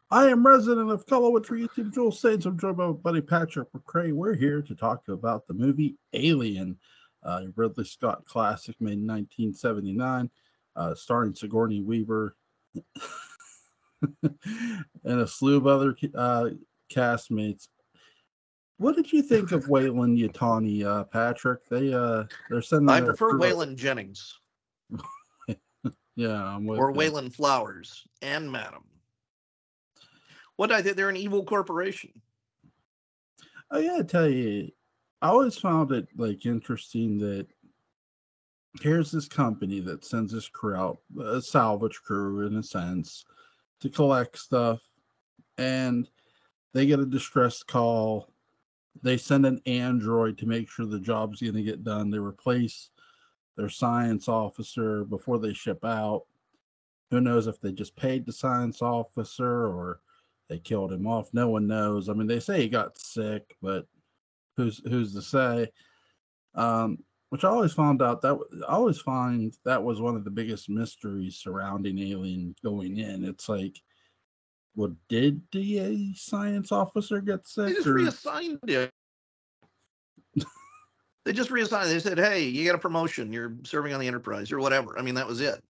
I am resident of Colorwood for YouTube Joel Saints. I'm joined by my buddy Patrick McCray. We're here to talk about the movie Alien, Ridley Scott classic made in 1979, starring Sigourney Weaver and a slew of other castmates. What did you think of Wayland Yutani, Patrick? They're sending I their prefer crew. Waylon Jennings Yeah, I'm with or you. Waylon Flowers and Madam. What I think they're an evil corporation. I gotta tell you, I always found it interesting that here's this company that sends this crew out, a salvage crew in a sense, to collect stuff, and they get a distress call. They send an android to make sure the job's going to get done. They replace their science officer before they ship out. Who knows if they just paid the science officer or they killed him off? No one knows. I mean, they say he got sick, but who's to say? Which I always found out that I always find that was one of the biggest mysteries surrounding Alien going in. It's like, well, did the science officer get They sick? just reassigned him. They just reassigned. They said, "Hey, you got a promotion. You're serving on the Enterprise or whatever." I mean, that was it.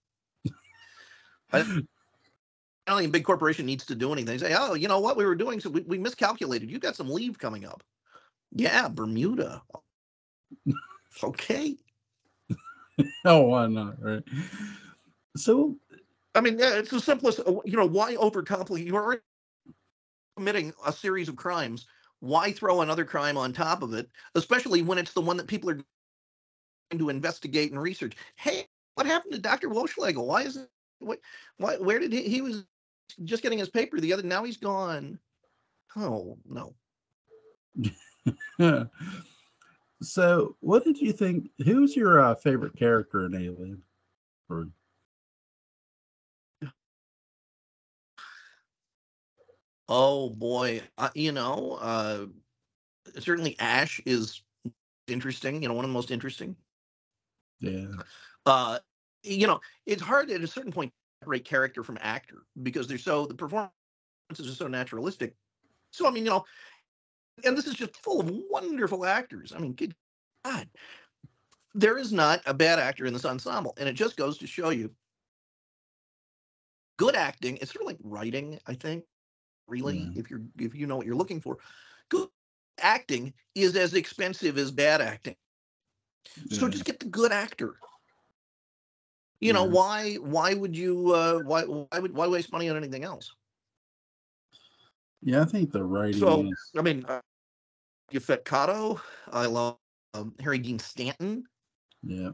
I don't think a big corporation needs to do anything. They say, "Oh, you know what? We were doing so we miscalculated. You got some leave coming up." Yeah, Bermuda. Okay. Oh, why not? Right. So, I mean, it's the simplest. Why overcomplicate? You're already committing a series of crimes. Why throw another crime on top of it? Especially when it's the one that people are going to investigate and research. Hey, what happened to Dr. Wolschlegel? Why is it? Where did he was just getting his paper the other? Now he's gone. Oh no. so what did you think? Who's your favorite character in Alien? Or Oh boy, certainly Ash is interesting. One of the most interesting. yeah, It's hard at a certain point to separate character from actor because the performances are so naturalistic. So I mean, and this is just full of wonderful actors. I mean, good God, there is not a bad actor in this ensemble, and it just goes to show you good acting. It's sort of like writing, I think. Really, yeah. if you know what you're looking for, good acting is as expensive as bad acting. So just get the good actor. Why would you why waste money on anything else? Yeah, I think the writing So is. I mean, Yafet Kato, I love Harry Dean Stanton, Yeah,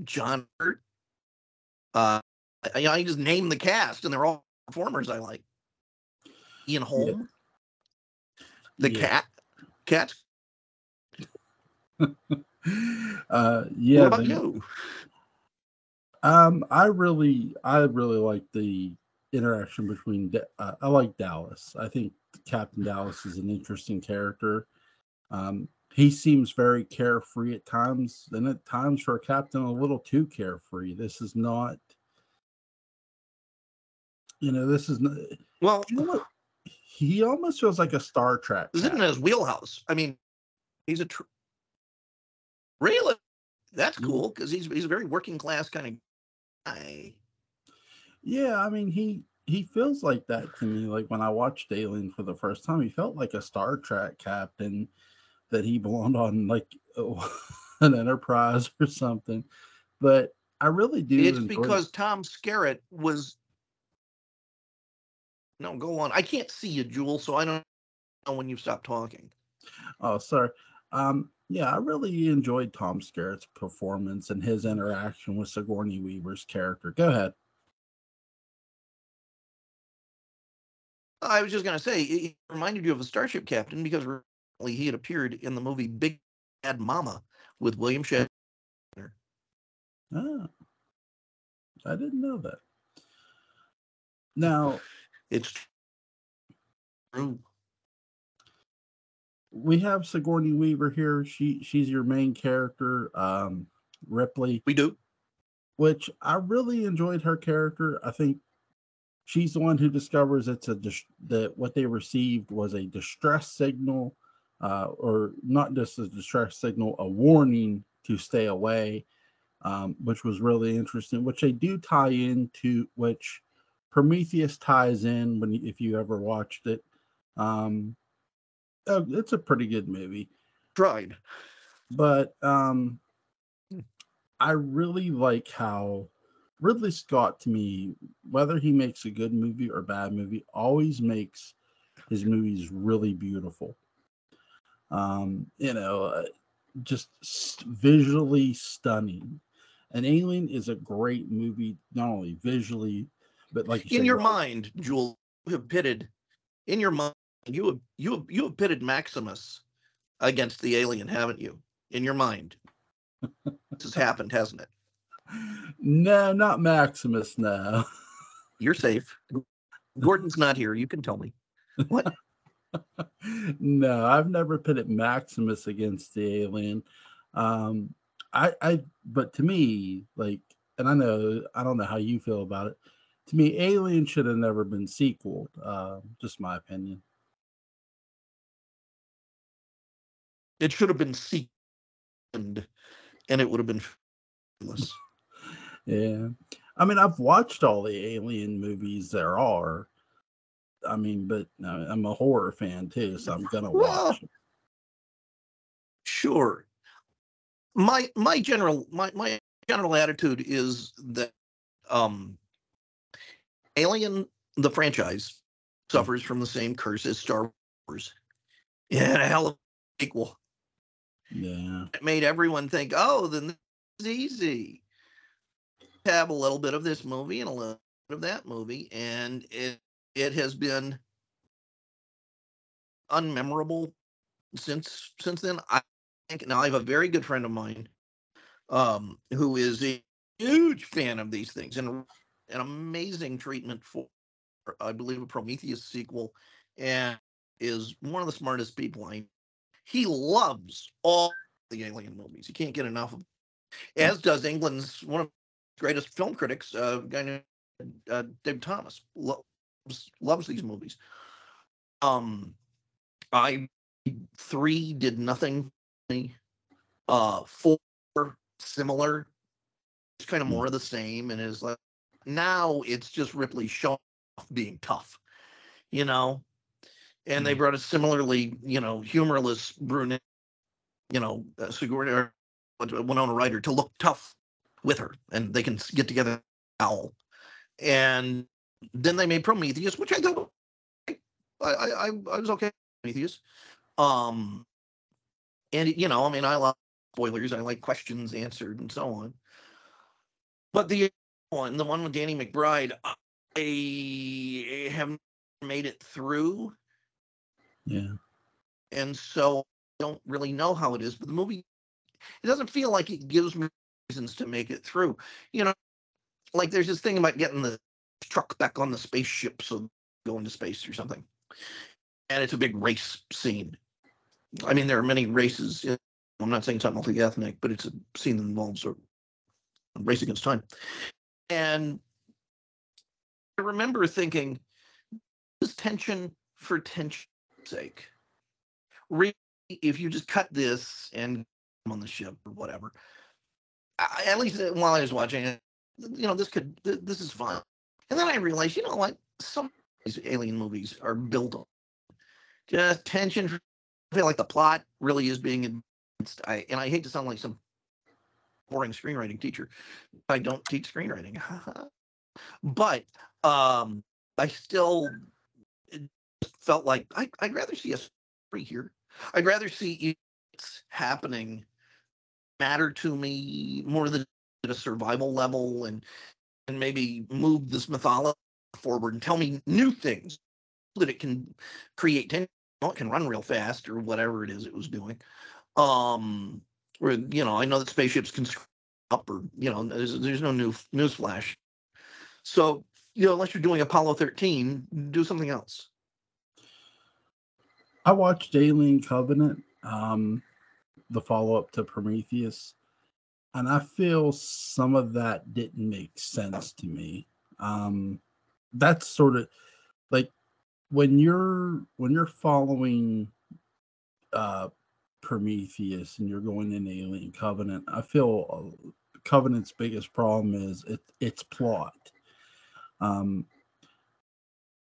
John Hurt. I just name the cast, and they're all performers I like. Ian yeah, Holm, the yeah. Cats. Yeah. What about you? I really like the interaction between. I like Dallas. I think Captain Dallas is an interesting character. He seems very carefree at times, and at times for a captain, a little too carefree. This is not. This is not. Well, You know what? He almost feels like a Star Trek this isn't captain. his wheelhouse. I mean, he's really that's Yeah. cool because he's a very working class kind of guy. Yeah, I mean he feels like that to me. Like when I watched Alien for the first time, he felt like a Star Trek captain that he belonged on an Enterprise or something. But I really do It's enjoy. because Tom Skerritt was no go on. I can't see you, Jewel, so I don't know when you stop talking. Oh, sorry. Yeah, I really enjoyed Tom Skerritt's performance and his interaction with Sigourney Weaver's character. Go ahead. I was just going to say, it reminded you of a Starship Captain because he had appeared in the movie Big Bad Mama with William Shatner. Ah, I didn't know that. Now, It's true. we have Sigourney Weaver here. She's your main character, Ripley, We do. which I really enjoyed her character. I think she's the one who discovers that what they received was a distress signal, or not just a distress signal, a warning to stay away, which was really interesting. Which they do tie into, which Prometheus ties in when if you ever watched it. It's a pretty good movie. Tried, but I really like how Ridley Scott, to me, whether he makes a good movie or bad movie, always makes his movies really beautiful. Just visually stunning. An Alien is a great movie, not only visually, but like you in said, your mind, Jewel, you have pitted in your mind. You have pitted Maximus against the Alien, haven't you? In your mind, this has happened, hasn't it? No, not Maximus. No, you're safe. Gordon's not here. You can tell me what. No, I've never pitted Maximus against the Alien. But to me, like, and I don't know how you feel about it. To me, Alien should have never been sequeled. Just my opinion. It should have been sequenced, and it would have been fabulous. Yeah, I mean, I've watched all the Alien movies there are. I mean, but I'm a horror fan too, so I'm gonna watch. Sure. My general attitude is that Alien, the franchise, suffers from the same curse as Star Wars. Yeah, a hell of a sequel. Yeah. It made everyone think, oh, then this is easy. Have a little bit of this movie and a little bit of that movie, and it has been unmemorable since then. I think now I have a very good friend of mine who is a huge fan of these things, and an amazing treatment for, I believe, a Prometheus sequel, and is one of the smartest people I know. He loves all the Alien movies. He can't get enough of them. As does England's one of the greatest film critics, a guy named Dave Thomas. Loves these movies. I 3 did nothing. 4 similar. It's kind of more of the same, and is like now it's just Ripley Shaw being tough, and they brought a similarly, humorless brunette, Sigourney, Winona Ryder, to look tough with her, and they can get together owl. And then they made Prometheus, which I thought I was okay with Prometheus. And I mean, I love spoilers, I like questions answered and so on. But the one with Danny McBride, I haven't made it through. Yeah. And so I don't really know how it is, but the movie, it doesn't feel like it gives me reasons to make it through. Like there's this thing about getting the truck back on the spaceship so go into space or something. And it's a big race scene. I mean, there are many races. I'm not saying it's not multi-ethnic, but it's a scene that involves a race against time. And I remember thinking, this tension for tension's sake. Really, if you just cut this and on the ship or whatever, at least while I was watching it, this is fun. And then I realized, what? Some of these Alien movies are built on just tension. I feel like the plot really is being advanced. And I hate to sound like some boring screenwriting teacher. I don't teach screenwriting. But I still felt like I'd rather see a story here. I'd rather see it's happening matter to me more than at a survival level, and maybe move this mythology forward and tell me new things that it can create tension. It can run real fast or whatever it is it was doing. Where I know that spaceships can up, or there's no news flash. So unless you're doing Apollo 13, do something else. I watched Alien Covenant, the follow-up to Prometheus, and I feel some of that didn't make sense to me. that's sort of like when you're following Prometheus and you're going in Alien Covenant. I feel Covenant's biggest problem is its plot. Um,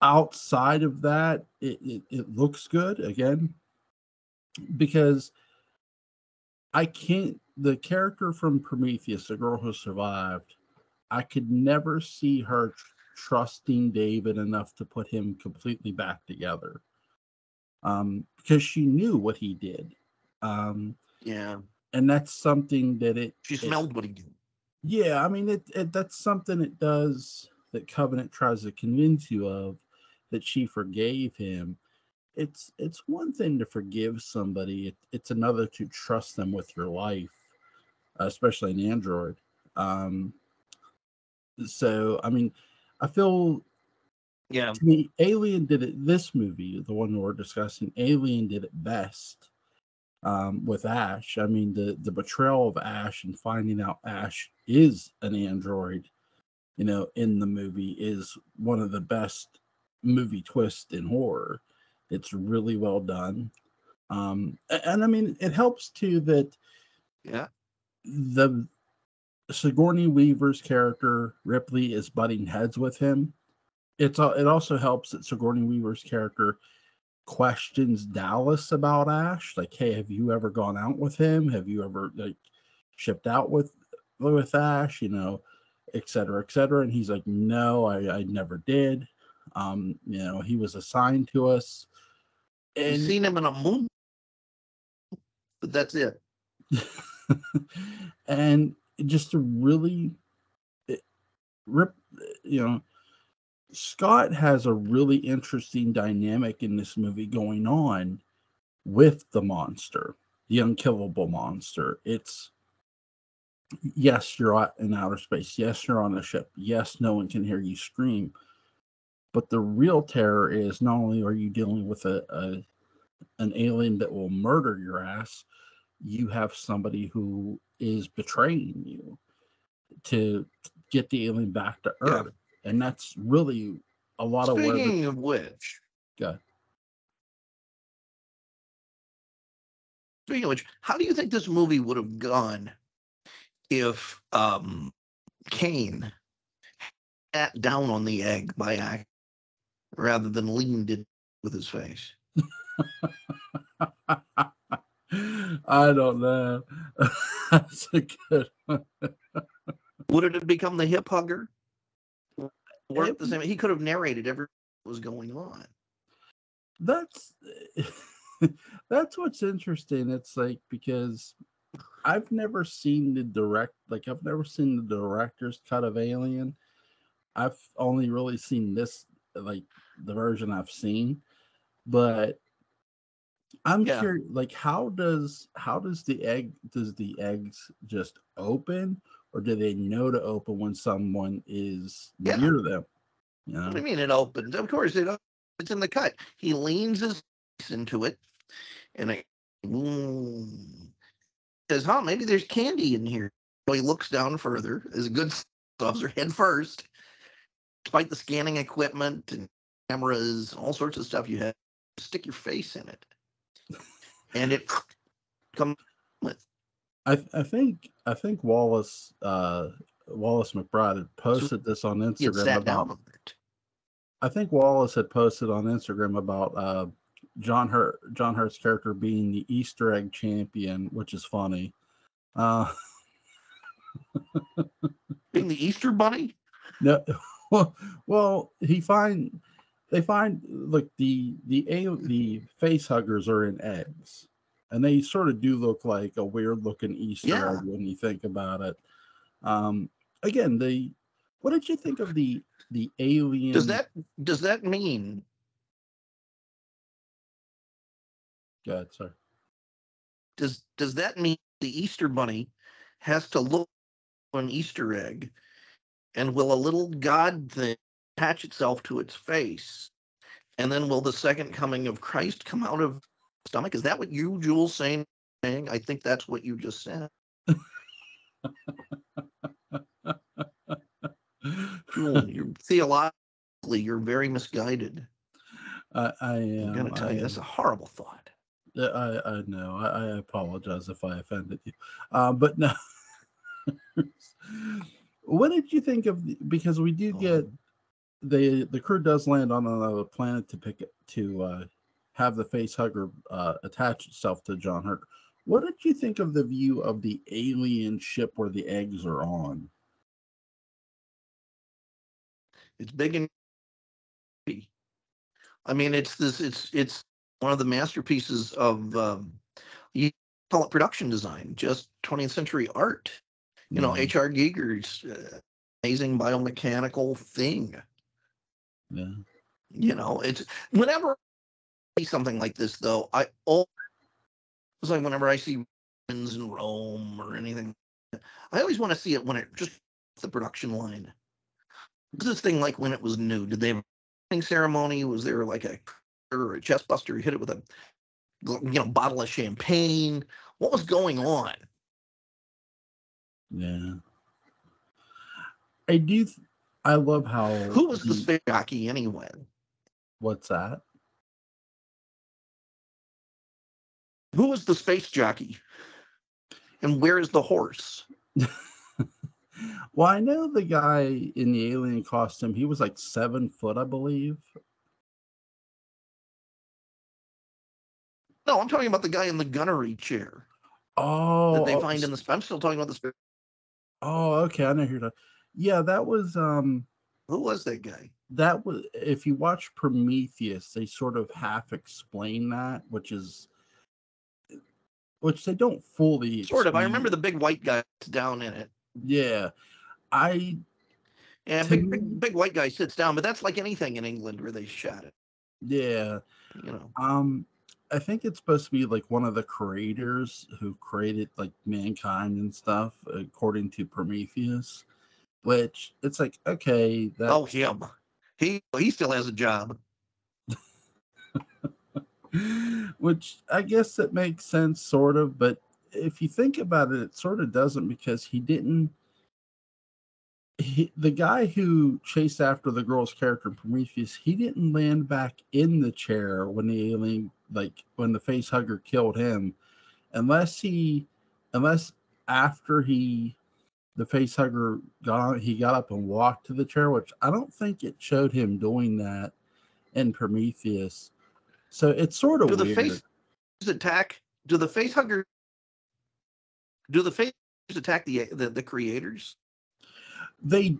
Outside of that, it looks good again because the character from Prometheus, the girl who survived, I could never see her trusting David enough to put him completely back together. Because she knew what he did. Yeah. And that's something that she smelled what he did. Yeah, I mean, that's something it does that Covenant tries to convince you of, that she forgave him. It's one thing to forgive somebody. It's another to trust them with your life, especially an android. So, I mean, I feel, yeah, to me, Alien did it. This movie, the one we're discussing, Alien did it best with Ash. I mean, the betrayal of Ash and finding out Ash is an android, in the movie is one of the best movie twists in horror. It's really well done. And I mean, it helps too that the Sigourney Weaver's character Ripley is butting heads with him. It also helps that Sigourney Weaver's character questions Dallas about Ash, like, hey, have you ever gone out with him? Have you ever shipped out with Ash? Et cetera, et cetera. And he's like, no, I never did. He was assigned to us. And you've seen him in a movie, but that's it. And just to really Scott has a really interesting dynamic in this movie going on with the monster, the unkillable monster. It's, yes, you're out in outer space. Yes, you're on a ship. Yes, no one can hear you scream. But the real terror is not only are you dealing with an alien that will murder your ass, you have somebody who is betraying you to get the alien back to Earth. Yeah. And that's really a lot of where. Speaking of which, how do you think this movie would have gone if Kane sat down on the egg by accident rather than leaned it with his face? I don't know. That's a good one. Would it have become the hip hugger? Worked the same. He could have narrated everything that was going on. That's what's interesting. It's like, because I've never seen the director's cut of Alien. I've only really seen this, like the version I've seen, but I'm curious, like, how does the eggs just open, or do they know to open when someone is near them? What do you mean it opens? Of course it's in the cut. He leans his face into it, and says, "Huh, maybe there's candy in here." So he looks down further, as a good officer, head first, despite the scanning equipment and cameras, all sorts of stuff you have. Stick your face in it, and it comes with. I think Wallace McBride had posted this on Instagram about. I think Wallace had posted on Instagram about John Hurt's character being the Easter egg champion, which is funny. Being the Easter bunny? No, well, they find like the face huggers are in eggs, and they sort of do look like a weird looking Easter egg when you think about it. Again, what did you think of the alien? Does that mean? Go ahead, sir. Does that mean the Easter bunny has to look an Easter egg, and will a little god thing attach itself to its face, and then will the second coming of Christ come out of the stomach? Is that what you, Jules, saying? I think that's what you just said. Jules, you're theological You're very misguided. I am. I'm going to tell you, that's a horrible thought. I know. I apologize if I offended you. But no. What did you think of? Because we do get the crew does land on another planet to have the face hugger attach itself to John Hurt. What did you think of the view of the alien ship where the eggs are on? It's big and I mean, it's one of the masterpieces of you call it production design, just 20th century art. You know, H.R. Giger's amazing biomechanical thing. Yeah. You know, it's whenever I see something like this, though, I always like whenever I see ruins in Rome or anything, I always want to see it when it just the production line. This thing like when it was new. Did they have a ceremony? Was there like a chest buster? Hit it with a bottle of champagne. What was going on? Yeah. I love how. Who was the space jockey anyway? What's that? Who was the space jockey? And where is the horse? Well, I know the guy in the alien costume. He was like 7 foot, I believe. No, I'm talking about the guy in the gunnery chair. Oh, that they find in the. I'm still talking about the. Oh, okay. I know who. Yeah, that was. Who was that guy? That was. If you watch Prometheus, they sort of half explain that, which they don't fully. Sort of. I remember the big white guy down in it. Yeah, big white guy sits down, but that's like anything in England where they shot it. Yeah, you know. I think it's supposed to be like one of the creators who created like mankind and stuff, according to Prometheus. Which it's like, okay, him. He still has a job. Which I guess it makes sense, sort of, but if you think about it, it sort of doesn't, because the guy who chased after the girl's character in Prometheus, he didn't land back in the chair when the alien, when the face hugger killed him, unless after the face hugger he got up and walked to the chair, which I don't think it showed him doing that in Prometheus. So it's sort of weird. Do the face attack the creators? The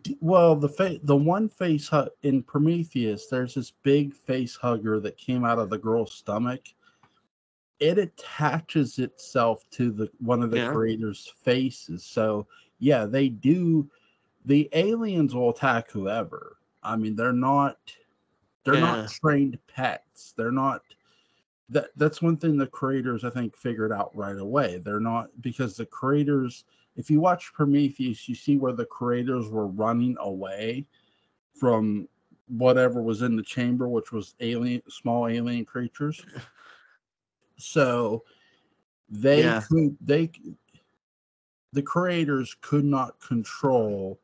one face in Prometheus, there's this big face hugger that came out of the girl's stomach. It attaches itself to one of the creators' faces. So yeah, they do. The aliens will attack whoever. I mean, they're not trained pets. They're not. That's one thing the creators, I think, figured out right away. They're not, because the creators, if you watch Prometheus, you see where the creators were running away from whatever was in the chamber, which was small alien creatures. So the creators could not control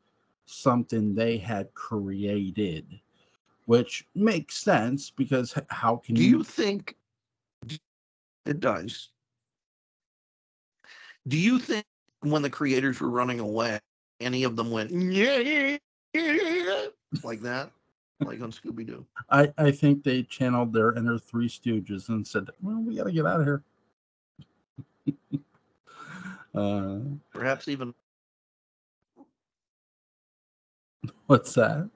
something they had created, which makes sense, because how can you think it does? Do you think when the creators were running away, any of them went yeah like that, like on Scooby-Doo? I think they channeled their inner Three Stooges and said, well, we got to get out of here. Perhaps even. What's that?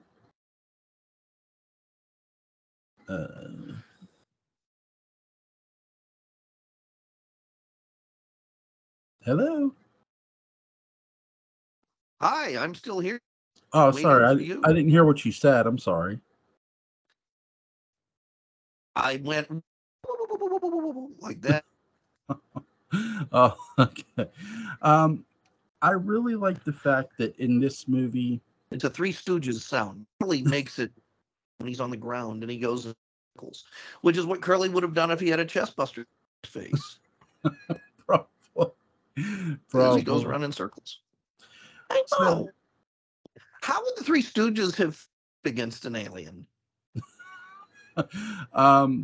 Hello. Hi, I'm still here. Oh, sorry. I didn't hear what you said. I'm sorry. I went like that. Oh, okay. I really like the fact that in this movie, it's a Three Stooges sound. Curly makes it when he's on the ground and he goes in circles, which is what Curly would have done if he had a chest buster face. Probably. He goes around in circles. I know. How would the Three Stooges have against an alien?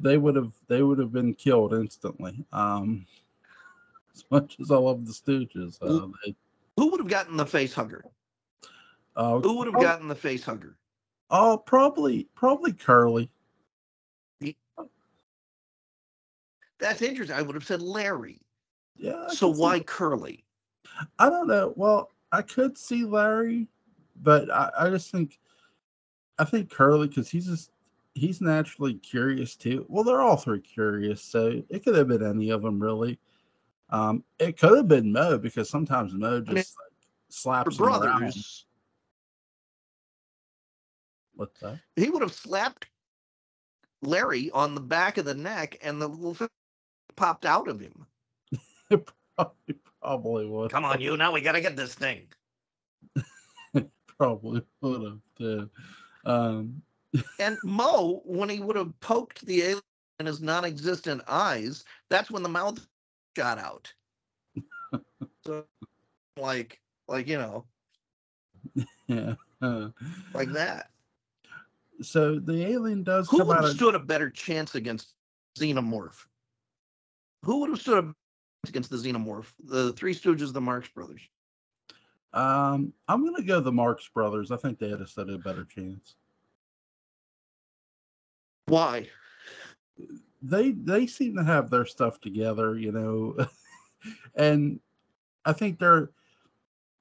They would have been killed instantly. As much as I love the Stooges, Who would have gotten the face hugger? uh, Who would have prob- gotten the face hugger? probably Curly. That's interesting. I would have said Larry. Yeah, So why Curly? I don't know. Well, I could see Larry, but I think Curly, because he's naturally curious too. Well, they're all three curious, so it could have been any of them really. It could have been Mo, because sometimes Mo I mean, just like slaps him around. brothers. What's that? He would have slapped Larry on the back of the neck, and the little finger popped out of him. It probably would. Come on, you! Now we gotta get this thing. Probably would have too. And Mo, when he would have poked the alien in his non-existent eyes, that's when the mouth shot out. So, like Yeah. like that. So the alien does Who come would out have of. stood a better chance against Xenomorph? Who would have stood a chance against the Xenomorph? The Three Stooges, the Marx Brothers. I'm gonna go the Marx Brothers. I think they had stood a better chance. Why? They seem to have their stuff together, and I think they're,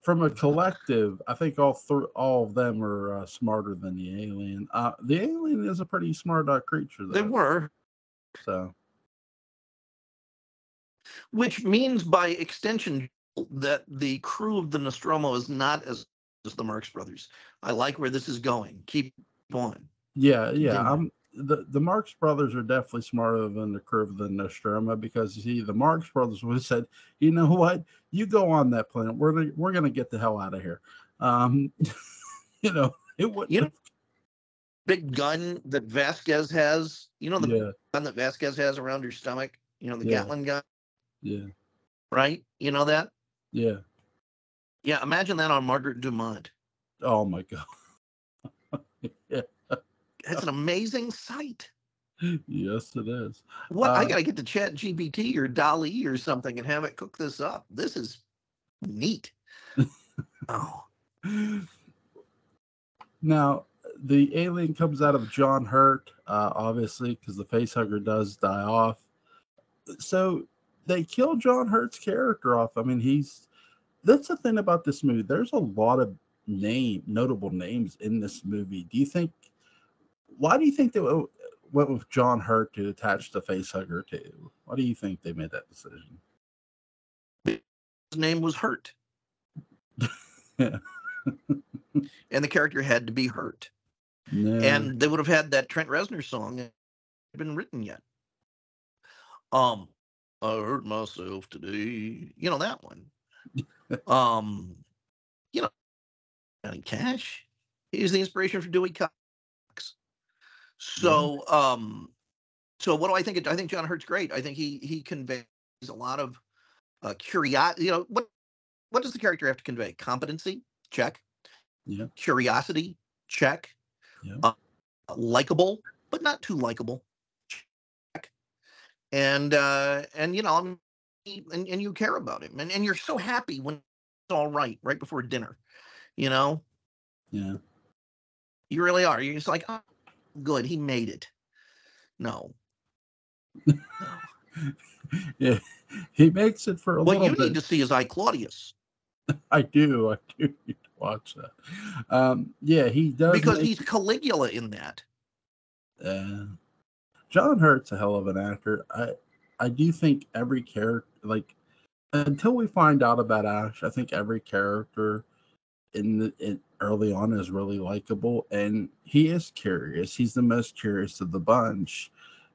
from a collective. I think all of them are smarter than the alien. The alien is a pretty smart creature, though. They were. So, Which means, by extension, that the crew of the Nostromo is not as the Marx Brothers. I like where this is going. Keep on. yeah. Continue. The Marx Brothers are definitely smarter than the crew of the Nostromo, because you see, the Marx Brothers would have said, "You know what? You go on that planet. We're gonna get the hell out of here." It wouldn't. Big gun that Vasquez has. The Yeah, gun that Vasquez has around her stomach. The yeah, Gatling gun. yeah, Right? You know that? yeah. Yeah. Imagine that on Margaret Dumont. Oh my god. Yeah. It's an amazing sight. Yes, it is. What I gotta get to Chat GPT or DALL-E or something and have it cook this up. This is neat. Oh. Now, the alien comes out of John Hurt, obviously, because the facehugger does die off. So they kill John Hurt's character off. I mean, that's the thing about this movie. There's a lot of notable names in this movie. Why do you think they went with John Hurt to attach the facehugger to? Why do you think they made that decision? His name was Hurt. Yeah. And the character had to be Hurt. No. And they would have had that Trent Reznor song that had been written yet. I hurt myself today. That one. Johnny Cash. He was the inspiration for Dewey Cox. So, so what do I think? I think John Hurt's great. I think he conveys a lot of curiosity. What does the character have to convey? Competency, check. Yeah. Curiosity, check. Yeah. Likable, but not too likable, check. And and you care about him, and you're so happy when it's all right before dinner. Yeah. You really are. You're just like, oh, good, he made it. No. Yeah, he makes it for a What little you bit. need to see is I, Claudius. I do need to watch that. Yeah, he does, because he's Caligula in that. John Hurt's a hell of an actor. I do think every character, like, until we find out about Ash, I think every character in early on is really likable, and he is curious. He's the most curious of the bunch,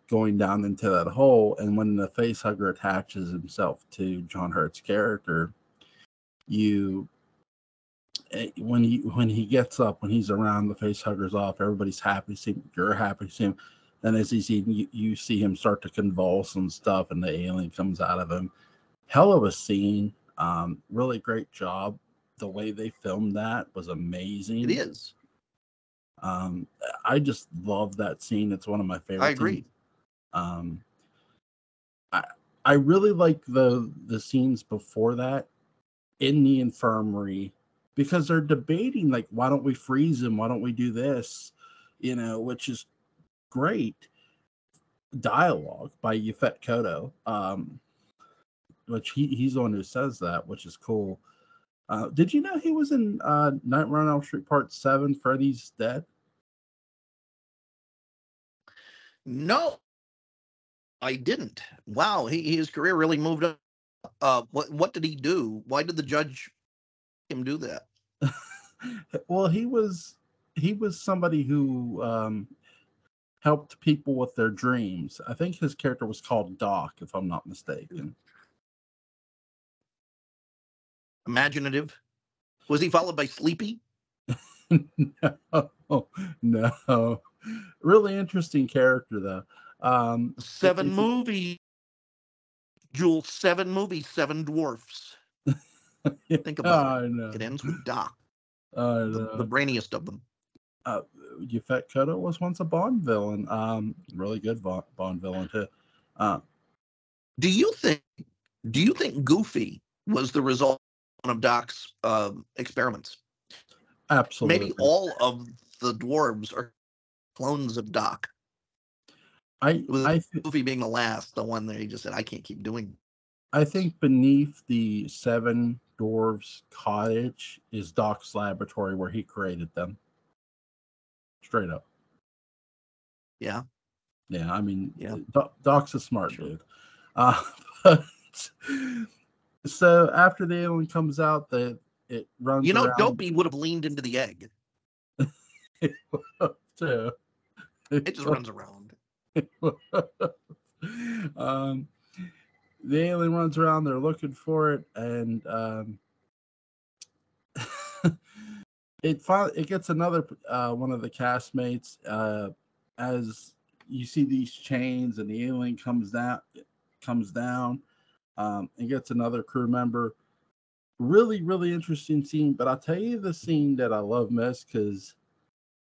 going down into that hole. And when the facehugger attaches himself to John Hurt's character, when he gets up, when he's around, the facehugger's off, everybody's happy to see him, you're happy to see him. Then as he's eating, you see him start to convulse and stuff, and the alien comes out of him. Hell of a scene. Really great job. The way they filmed that was amazing. It is. Um, I just love that scene. It's one of my I favorite scenes. agree. Um, I I really like the scenes before that in the infirmary because they're debating like, why don't we freeze him? Why don't we do this? Which is great dialogue by Yafet Koto, which he's the one who says that, which is cool. Did you know he was in Nightmare on Elm Street Part 7, Freddy's Dead? No, I didn't. Wow, his career really moved up. What did he do? Why did the judge him do that? Well, he was somebody who helped people with their dreams. I think his character was called Doc, if I'm not mistaken. Imaginative. Was he followed by Sleepy? No, no. Really interesting character though. Seven movies, Jules. 7 movies, 7 dwarfs. Think about I it. know. It ends with Doc, I the know. brainiest of them. Uh, Yafet Koto was once a Bond villain. Really good Bond villain too. Uh, Do you think? Do you think Goofy was the result of Doc's experiments? Maybe Absolutely. all of the dwarves are clones of Doc. I With I Goofy being the last, the one that he just said, "I can't keep doing." I think beneath the Seven Dwarves cottage is Doc's laboratory where he created them. Straight up. Yeah, Yeah, I mean, yeah. Doc's a smart Sure. dude. But so after the alien comes out, it runs around. Dopey would have leaned into the egg. Too. It just runs around. um, the alien runs around. They're looking for it, and it gets another one of the castmates as you see these chains, and the alien comes down. And gets another crew member. Really, really interesting scene. But I'll tell you the scene that I love most because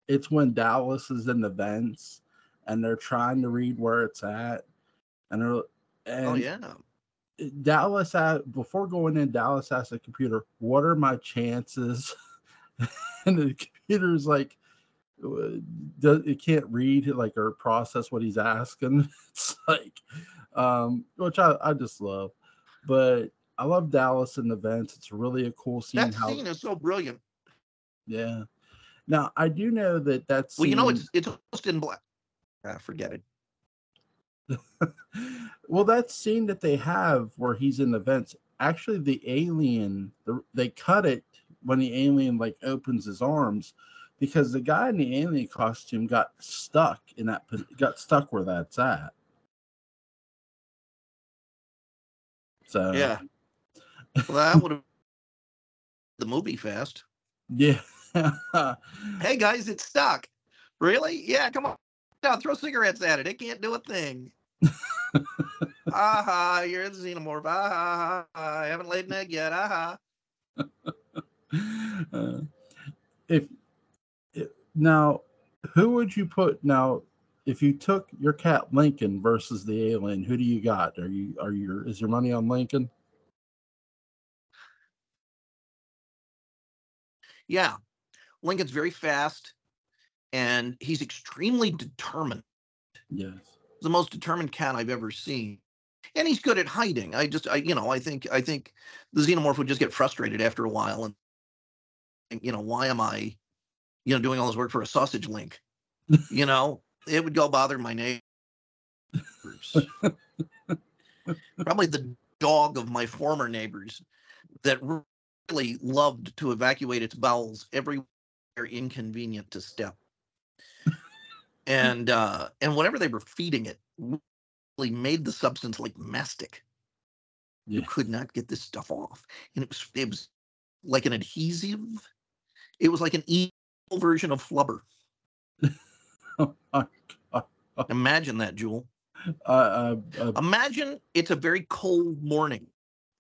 it's when Dallas is in the vents and they're trying to read where it's at, and Oh and yeah. Before going in, Dallas asks the computer, "What are my chances?" And the computer's like, it can't read like or process what he's asking. It's like, which I just love, but I love Dallas in the vents. It's really a cool scene. That How scene is so brilliant. Yeah. Now I do know that Well, scene. it's almost in black. Forget it. Well, that scene that they have where he's in the vents. Actually, the alien, they cut it when the alien like opens his arms, because the guy in the alien costume got stuck where that's at. So Yeah. Well, that would have the movie fast. yeah. Hey guys, it's stuck. Really? Yeah, come on. Now throw cigarettes at it. It can't do a thing. Aha, you're the xenomorph. Aha, I haven't laid an egg yet. Aha. Uh, if, now, who would you put now? If you took your cat Lincoln versus the alien, who do you got? Is your money on Lincoln? Yeah. Lincoln's very fast and he's extremely determined. Yes. The most determined cat I've ever seen. And he's good at hiding. I think the xenomorph would just get frustrated after a while and why am I, doing all this work for a sausage link? It would go bother my neighbors. Probably the dog of my former neighbors that really loved to evacuate its bowels everywhere inconvenient to step. And whatever they were feeding it really made the substance like mastic. You Yes. could not get this stuff off. And it was like an adhesive. It was like an evil version of flubber. Oh my God. Imagine that, Jewel. Uh, uh, Imagine it's a very cold morning.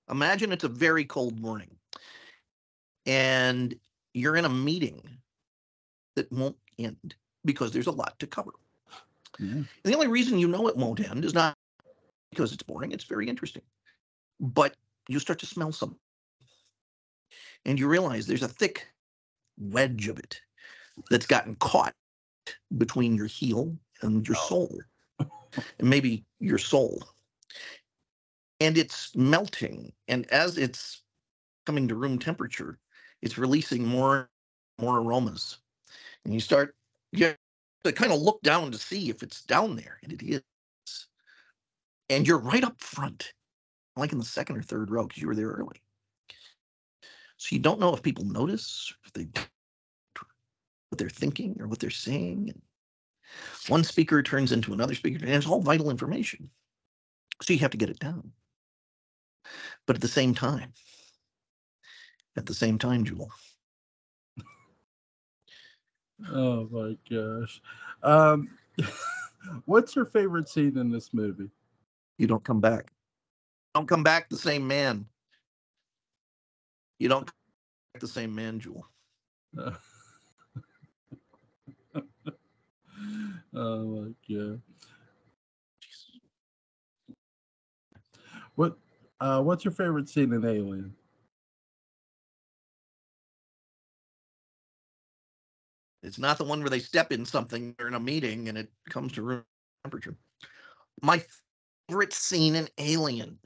Imagine it's a very cold morning. And you're in a meeting that won't end because there's a lot to cover. Yeah. And the only reason you know it won't end is not because it's boring. It's very interesting. But you start to smell something. And you realize there's a thick wedge of it that's gotten caught between your heel and your soul. And maybe your soul. And it's melting. And as it's coming to room temperature, it's releasing more aromas. And you start to kind of look down to see if it's down there. And it is. And you're right up front, like in the second or third row, because you were there early. So you don't know if people notice, if they what they're thinking or what they're saying. And one speaker turns into another speaker, and it's all vital information. So you have to get it down. But at the same time, Jewel. Oh my gosh. What's your favorite scene in this movie? You don't come back. Don't come back the same man. You don't come back the same man, Jewel. Oh my god. What's your favorite scene in Alien? It's not the one where they step in something or in a meeting and it comes to room temperature. My favorite scene in Alien.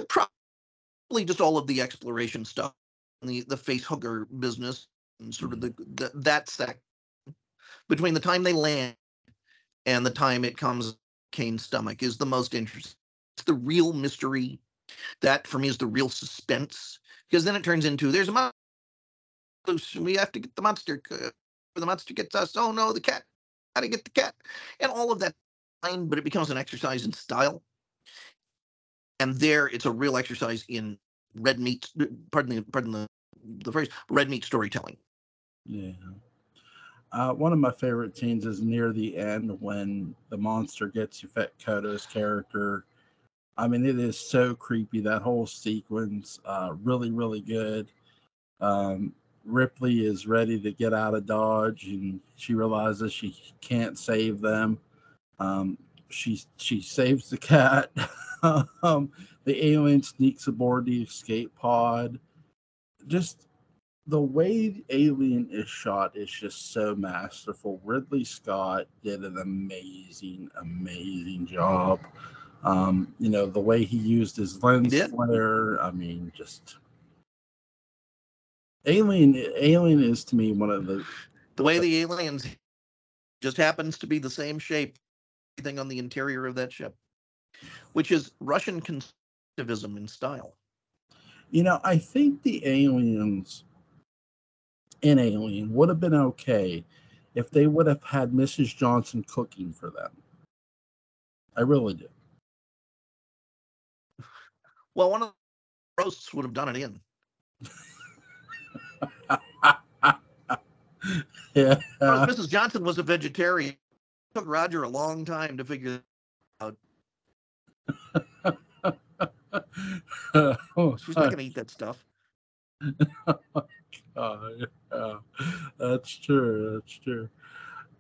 Probably just all of the exploration stuff, the face hugger business, and sort of that sec between the time they land and the time it comes Kane's stomach is the most interesting. It's the real mystery. That for me is the real suspense, because then it turns into there's a monster loose and we have to get the monster. The monster gets us. Oh no, the cat. How to get the cat, and all of that. But it becomes an exercise in style. And there, it's a real exercise in red meat. Pardon the phrase. Red meat storytelling. Yeah. One of my favorite scenes is near the end when the monster gets Yvette Koto's character. I mean, it is so creepy. That whole sequence, really, really good. Ripley is ready to get out of Dodge, and she realizes she can't save them. She saves the cat. The alien sneaks aboard the escape pod. Just the way Alien is shot is just so masterful. Ridley Scott did an amazing job. The way he used his lens flare. I mean, just Alien is to me one of the way the aliens just happens to be the same shape, everything on the interior of that ship, which is Russian constructivism in style. I think the aliens in Alien would have been okay if they would have had Mrs. Johnson cooking for them. I really do. Well, one of the roasts would have done it in. Yeah. Mrs. Johnson was a vegetarian. It took Roger a long time to figure out. She's not going to eat that stuff. Yeah. That's true.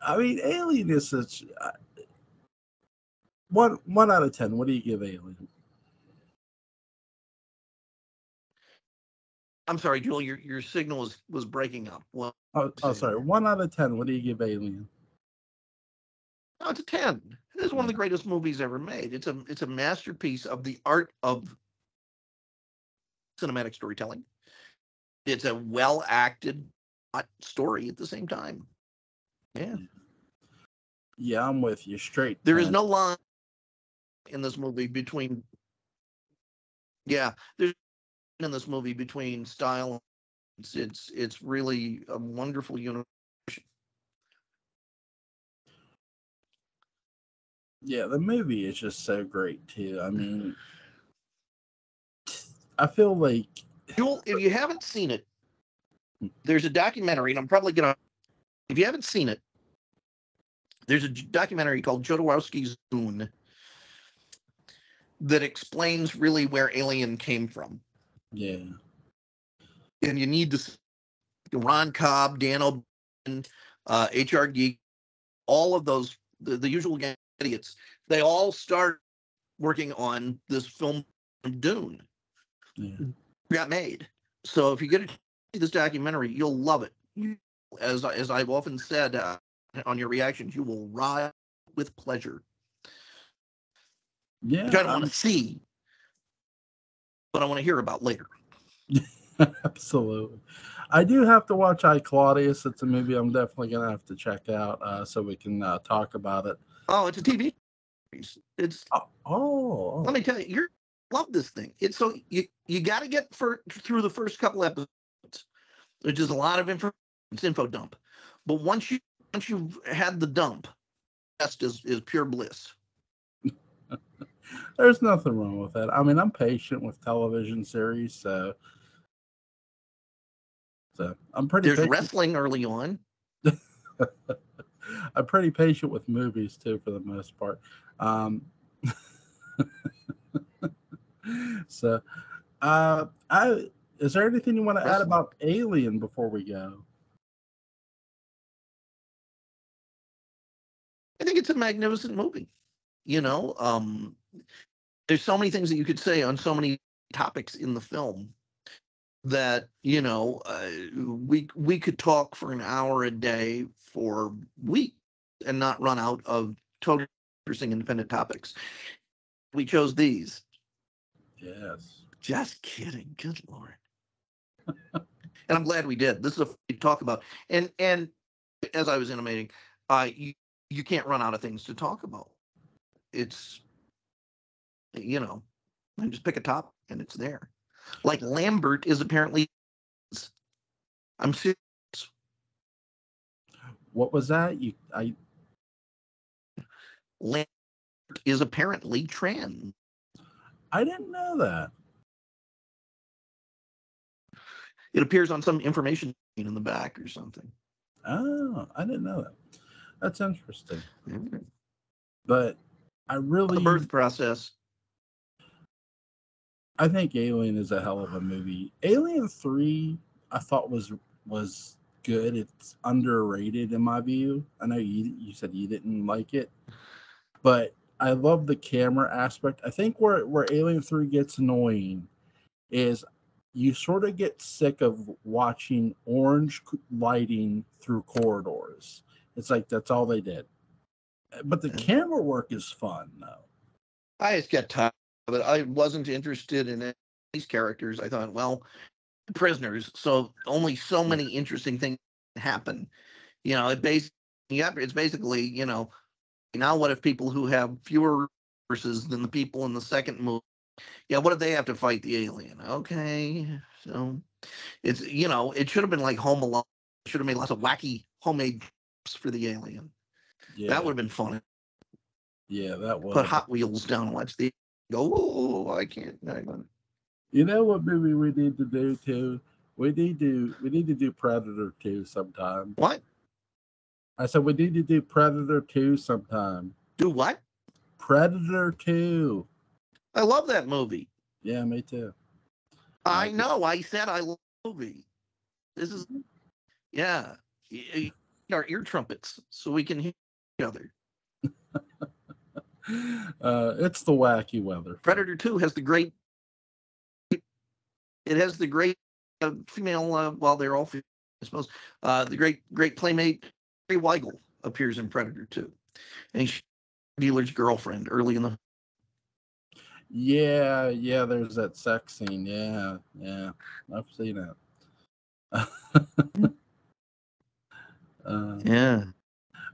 I mean, Alien is such one out of 10. What do you give Alien? I'm sorry, Joel. Your signal was breaking up. Well, sorry. 1 out of 10. What do you give Alien? Oh, it's a 10. It is one of the greatest movies ever made. It's a masterpiece of the art of cinematic storytelling. It's a well-acted story at the same time. Yeah. Yeah, I'm with you. Straight. There is no line in this movie between. Yeah, there's in this movie between style. It's really a wonderful universe. Yeah, the movie is just so great too. I mean, I feel like Jewel, if you haven't seen it, there's a documentary, and I'm probably gonna. If you haven't seen it, there's a documentary called Jodorowsky's Dune that explains really where Alien came from. Yeah. And you need to. Ron Cobb, Dan O'Brien, H.R. Geek, all of those, the usual idiots, they all start working on this film Dune. Yeah. Got made. So if you get to see this documentary, you'll love it. As I've often said on your reactions, you will ride with pleasure. Yeah. Which I don't want to see, but I want to hear about later. Absolutely. I do have to watch I, Claudius. It's a movie I'm definitely going to have to check out so we can talk about it. Oh, it's a TV series. It's let me tell you, you love this thing. It's so you got to get through the first couple episodes, which is a lot of info dump. But once you've had the dump, the rest is pure bliss. There's nothing wrong with that. I mean, I'm patient with television series, so I'm pretty. There's patient. wrestling early on. I'm pretty patient with movies too, for the most part. So, is there anything you want to add about Alien before we go? I think it's a magnificent movie. You know, there's so many things that you could say on so many topics in the film that, you know, we could talk for an hour a day for weeks and not run out of totally interesting independent topics. We chose these. Yes. Just kidding. Good Lord. And I'm glad we did. This is a to talk about. And as I was intimating, you can't run out of things to talk about. It's, you know, I just pick a topic and it's there. Like Lambert is apparently. I'm serious. What was that? Lambert is apparently trans. I didn't know that. It appears on some information in the back or something. Oh, I didn't know that. That's interesting. Mm-hmm. But I really, the birth process. I think Alien is a hell of a movie. Alien 3, I thought was good. It's underrated in my view. I know you said you didn't like it, but I love the camera aspect. I think where Alien 3 gets annoying is you sort of get sick of watching orange lighting through corridors. It's like that's all they did. But the camera work is fun, though. I just got tired of it. I wasn't interested in these characters. I thought, well, prisoners, so only so many interesting things happen. You know, it's basically, you know, now what if people who have fewer resources than the people in the second movie? Yeah, what if they have to fight the alien? Okay, so it's, you know, it should have been like Home Alone. It should have made lots of wacky homemade for the alien. Yeah. That would have been fun. Yeah, that would. Put Hot Wheels down and watch the go. Oh, I can't. You know what movie we need to do too? We need to do Predator 2 sometime. What? I said we need to do Predator 2 sometime. Do what? Predator 2. I love that movie. Yeah, me too. I know. I said I love the movie. This is, yeah. Our ear trumpets so we can hear each other. It's the wacky weather. Predator 2 has the great. It has the great female. Well, they're all female, I suppose. The great playmate Mary Weigel appears in Predator 2, and she's dealer's girlfriend early in the. Yeah. There's that sex scene. Yeah. I've seen it. Yeah.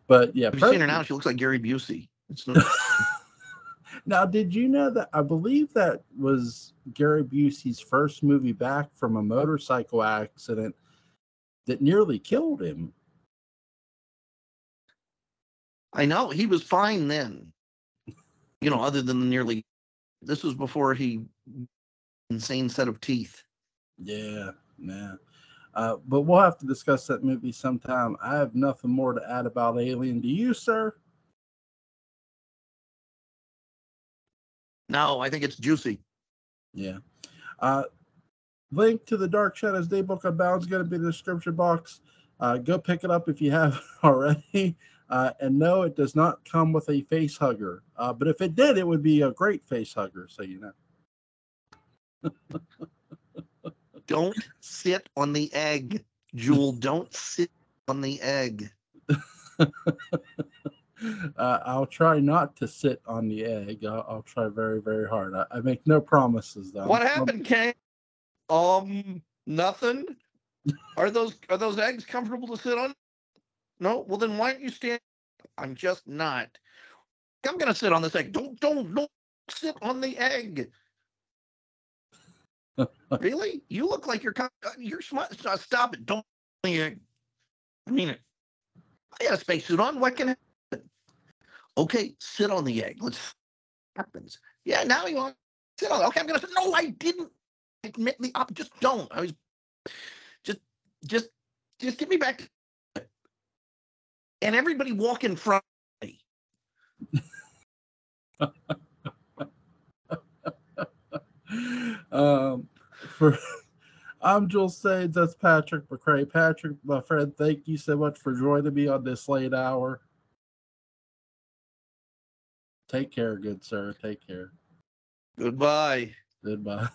But yeah, have you seen her now? She looks like Gary Busey. Now, did you know that I believe that was Gary Busey's first movie back from a motorcycle accident that nearly killed him? I know. He was fine then. You know, other than the nearly. This was before he insane set of teeth. Yeah. But we'll have to discuss that movie sometime. I have nothing more to add about Alien. Do you, sir? No, I think it's juicy. Yeah. Link to the Dark Shadows Daybook Unbound is going to be in the description box. Go pick it up if you haven't already. And no, it does not come with a face hugger. But if it did, it would be a great face hugger, so you know. Don't sit on the egg, Jewel. Don't sit on the egg. I'll try not to sit on the egg. I'll try very, very hard. I make no promises, though. What happened, Kane? Nothing. Are those eggs comfortable to sit on? No. Well, then why aren't you standing? I'm just not. I'm gonna sit on this egg. Don't sit on the egg. Really? You look like you're smart. Stop it. Don't. I mean it. I got a spacesuit on. What can happen? Okay, sit on the egg. Let's see what happens. Yeah, now you want to sit on it. Okay, I'm gonna say no, I didn't admit the up. Just don't. I was just get me back. And everybody walk in front of me. I'm Jules Sage. That's Patrick McCray. Patrick, my friend, thank you so much for joining me on this late hour. Take care, good sir. Take care. Goodbye. Goodbye.